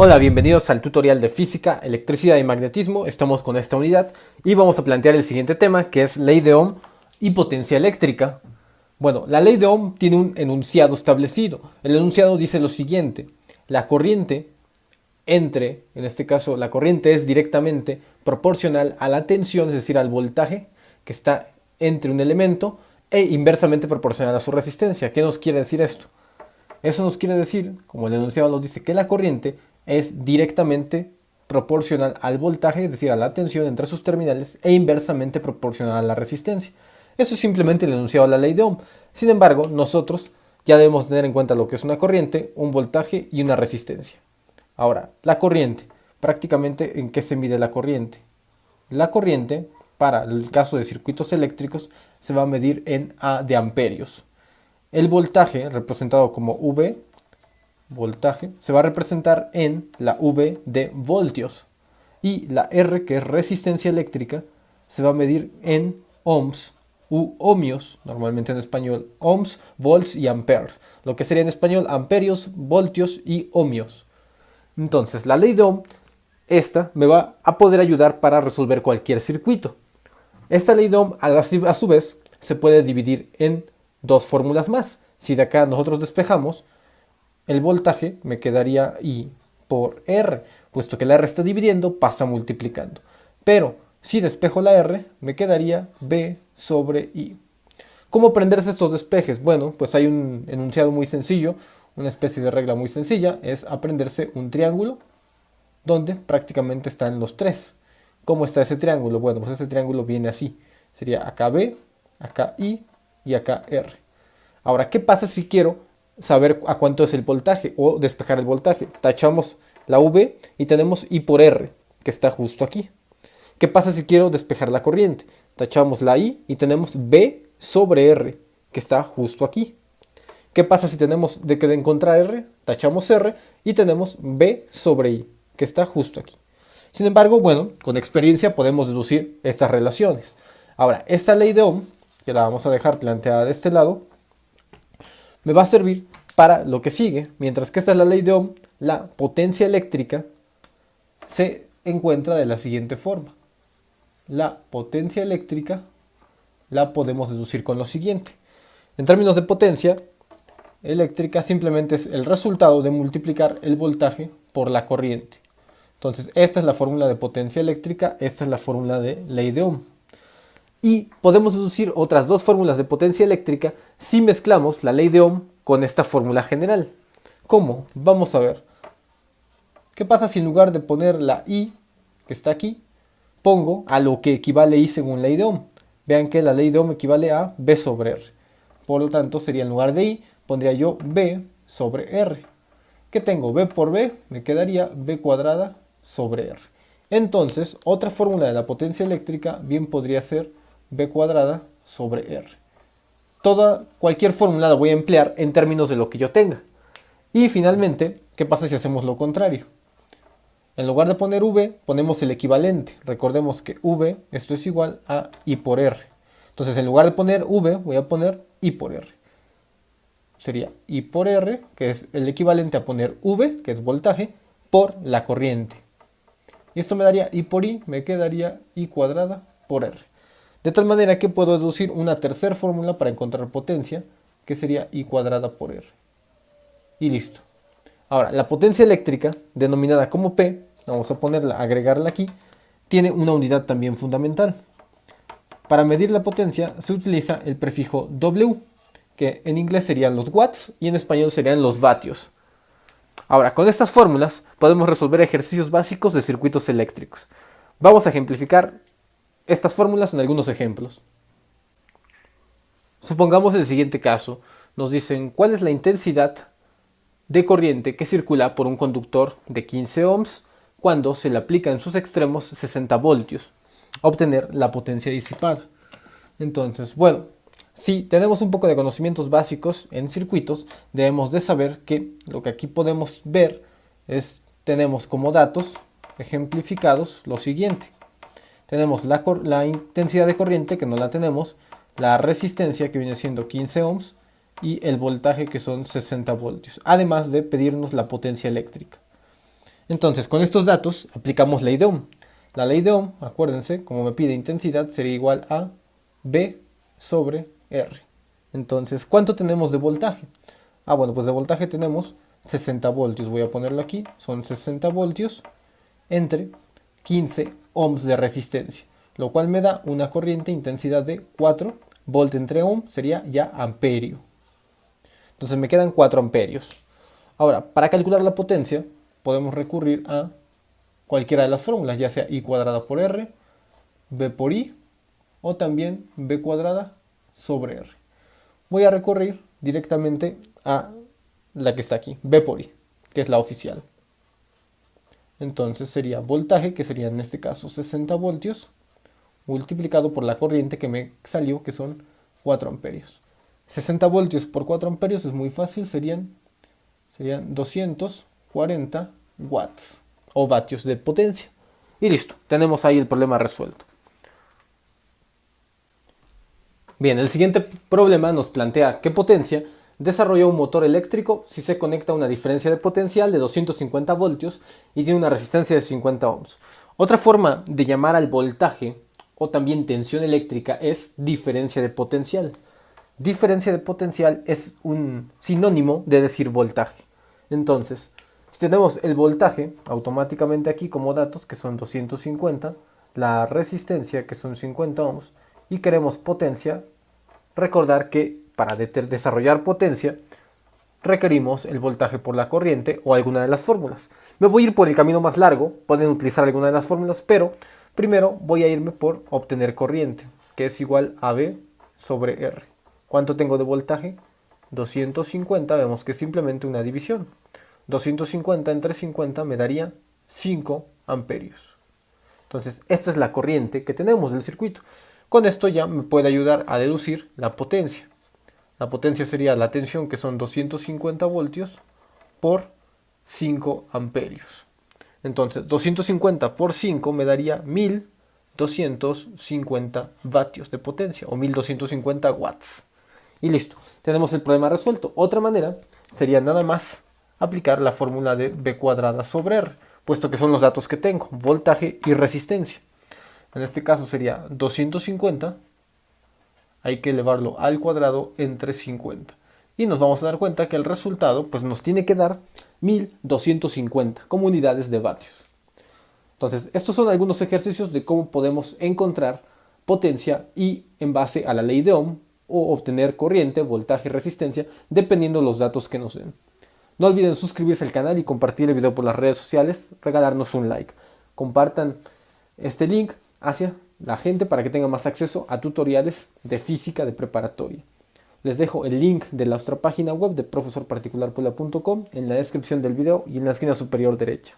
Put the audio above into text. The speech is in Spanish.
Hola, bienvenidos al tutorial de física, electricidad y magnetismo. Estamos con esta unidad y vamos a plantear el siguiente tema, que es ley de Ohm y potencia eléctrica. Bueno, la ley de Ohm tiene un enunciado establecido. El enunciado dice lo siguiente: la corriente en este caso la corriente es directamente proporcional a la tensión, es decir, al voltaje que está entre un elemento, e inversamente proporcional a su resistencia. ¿Qué nos quiere decir esto? Eso nos quiere decir, como el enunciado nos dice, que la corriente es directamente proporcional al voltaje, es decir, a la tensión entre sus terminales, e inversamente proporcional a la resistencia. Eso es simplemente el enunciado de la ley de Ohm. Sin embargo, nosotros ya debemos tener en cuenta lo que es una corriente, un voltaje y una resistencia. Ahora, la corriente. Prácticamente, ¿en qué se mide la corriente? La corriente, para el caso de circuitos eléctricos, se va a medir en A de amperios. El voltaje, representado como V, voltaje, se va a representar en la V de voltios. Y la R, que es resistencia eléctrica, se va a medir en ohms u ohmios, normalmente en español ohms, volts y amperes. Lo que sería en español amperios, voltios y ohmios. Entonces, la ley de Ohm, esta me va a poder ayudar para resolver cualquier circuito. Esta ley de Ohm, a su vez, se puede dividir en dos fórmulas más. Si de acá nosotros despejamos, el voltaje me quedaría I por R, puesto que la R está dividiendo, pasa multiplicando. Pero si despejo la R, me quedaría B sobre I. ¿Cómo aprenderse estos despejes? Bueno, pues hay un enunciado muy sencillo, una especie de regla muy sencilla, es aprenderse un triángulo donde prácticamente están los tres. ¿Cómo está ese triángulo? Bueno, pues ese triángulo viene así. Sería acá B, acá I y acá R. Ahora, ¿qué pasa si quiero saber a cuánto es el voltaje o despejar el voltaje? Tachamos la V y tenemos I por R, que está justo aquí. ¿Qué pasa si quiero despejar la corriente? Tachamos la I y tenemos B sobre R, que está justo aquí. ¿Qué pasa si tenemos de encontrar R? Tachamos R y tenemos B sobre I, que está justo aquí. Sin embargo, bueno, con experiencia podemos deducir estas relaciones. Ahora, esta ley de Ohm, que la vamos a dejar planteada de este lado, me va a servir para lo que sigue. Mientras que esta es la ley de Ohm, la potencia eléctrica se encuentra de la siguiente forma. La potencia eléctrica la podemos deducir con lo siguiente. En términos de potencia eléctrica, simplemente es el resultado de multiplicar el voltaje por la corriente. Entonces, esta es la fórmula de potencia eléctrica, esta es la fórmula de ley de Ohm. Y podemos deducir otras dos fórmulas de potencia eléctrica si mezclamos la ley de Ohm con esta fórmula general. ¿Cómo? Vamos a ver. ¿Qué pasa si en lugar de poner la I, que está aquí, pongo a lo que equivale I según ley de Ohm? Vean que la ley de Ohm equivale a B sobre R. Por lo tanto, sería en lugar de I, pondría yo B sobre R. ¿Qué tengo? B por B, me quedaría B cuadrada sobre R. Entonces, otra fórmula de la potencia eléctrica bien podría ser B cuadrada sobre R. Cualquier fórmula la voy a emplear en términos de lo que yo tenga. Y finalmente, ¿qué pasa si hacemos lo contrario? En lugar de poner V, ponemos el equivalente. Recordemos que V, esto es igual a I por R. Entonces, en lugar de poner V, voy a poner I por R. Sería I por R, que es el equivalente a poner V, que es voltaje, por la corriente. Y esto me daría I por I, me quedaría I cuadrada por R. De tal manera que puedo deducir una tercera fórmula para encontrar potencia, que sería I cuadrada por R. Y listo. Ahora, la potencia eléctrica, denominada como P, vamos a ponerla, agregarla aquí, tiene una unidad también fundamental. Para medir la potencia se utiliza el prefijo W, que en inglés serían los watts y en español serían los vatios. Ahora, con estas fórmulas podemos resolver ejercicios básicos de circuitos eléctricos. Vamos a ejemplificar estas fórmulas en algunos ejemplos. Supongamos el siguiente caso. Nos dicen cuál es la intensidad de corriente que circula por un conductor de 15 ohms cuando se le aplica en sus extremos 60 voltios. A obtener la potencia disipada. Entonces, bueno, si tenemos un poco de conocimientos básicos en circuitos, debemos de saber que lo que aquí podemos ver es, tenemos como datos ejemplificados lo siguiente. Tenemos la intensidad de corriente, que no la tenemos, la resistencia, que viene siendo 15 ohms, y el voltaje, que son 60 voltios, además de pedirnos la potencia eléctrica. Entonces, con estos datos aplicamos ley de Ohm. La ley de Ohm, acuérdense, como me pide intensidad, sería igual a B sobre R. Entonces, ¿cuánto tenemos de voltaje? Bueno, pues de voltaje tenemos 60 voltios. Voy a ponerlo aquí. Son 60 voltios entre 15 ohms de resistencia, lo cual me da una corriente intensidad de 4 volt entre ohm, sería ya amperio. Entonces me quedan 4 amperios. Ahora, para calcular la potencia, podemos recurrir a cualquiera de las fórmulas, ya sea I cuadrada por R, B por I, o también B cuadrada sobre R. Voy a recurrir directamente a la que está aquí, B por I, que es la oficial. Entonces sería voltaje, que sería en este caso 60 voltios, multiplicado por la corriente que me salió, que son 4 amperios. 60 voltios por 4 amperios es muy fácil, serían 240 watts o vatios de potencia. Y listo, tenemos ahí el problema resuelto. Bien, el siguiente problema nos plantea qué potencia desarrolla un motor eléctrico si se conecta a una diferencia de potencial de 250 voltios y tiene una resistencia de 50 ohms. Otra forma de llamar al voltaje o también tensión eléctrica es diferencia de potencial. Diferencia de potencial es un sinónimo de decir voltaje. Entonces, si tenemos el voltaje automáticamente aquí como datos, que son 250, la resistencia, que son 50 ohms, y queremos potencia, recordar que para desarrollar potencia requerimos el voltaje por la corriente o alguna de las fórmulas. Me voy a ir por el camino más largo, pueden utilizar alguna de las fórmulas, pero primero voy a irme por obtener corriente, que es igual a B sobre R. ¿Cuánto tengo de voltaje? 250, vemos que es simplemente una división. 250 entre 50 me daría 5 amperios. Entonces, esta es la corriente que tenemos del circuito. Con esto ya me puede ayudar a deducir la potencia. La potencia sería la tensión, que son 250 voltios por 5 amperios. Entonces, 250 por 5 me daría 1250 vatios de potencia o 1250 watts. Y listo, tenemos el problema resuelto. Otra manera sería nada más aplicar la fórmula de B cuadrada sobre R, puesto que son los datos que tengo, voltaje y resistencia. En este caso sería 250, hay que elevarlo al cuadrado entre 50. Y nos vamos a dar cuenta que el resultado pues, nos tiene que dar 1250 como unidades de vatios. Entonces, estos son algunos ejercicios de cómo podemos encontrar potencia y en base a la ley de Ohm o obtener corriente, voltaje y resistencia dependiendo de los datos que nos den. No olviden suscribirse al canal y compartir el video por las redes sociales, regalarnos un like. Compartan este link hacia la gente para que tenga más acceso a tutoriales de física de preparatoria. Les dejo el link de nuestra página web de profesorparticularpuebla.com en la descripción del video y en la esquina superior derecha.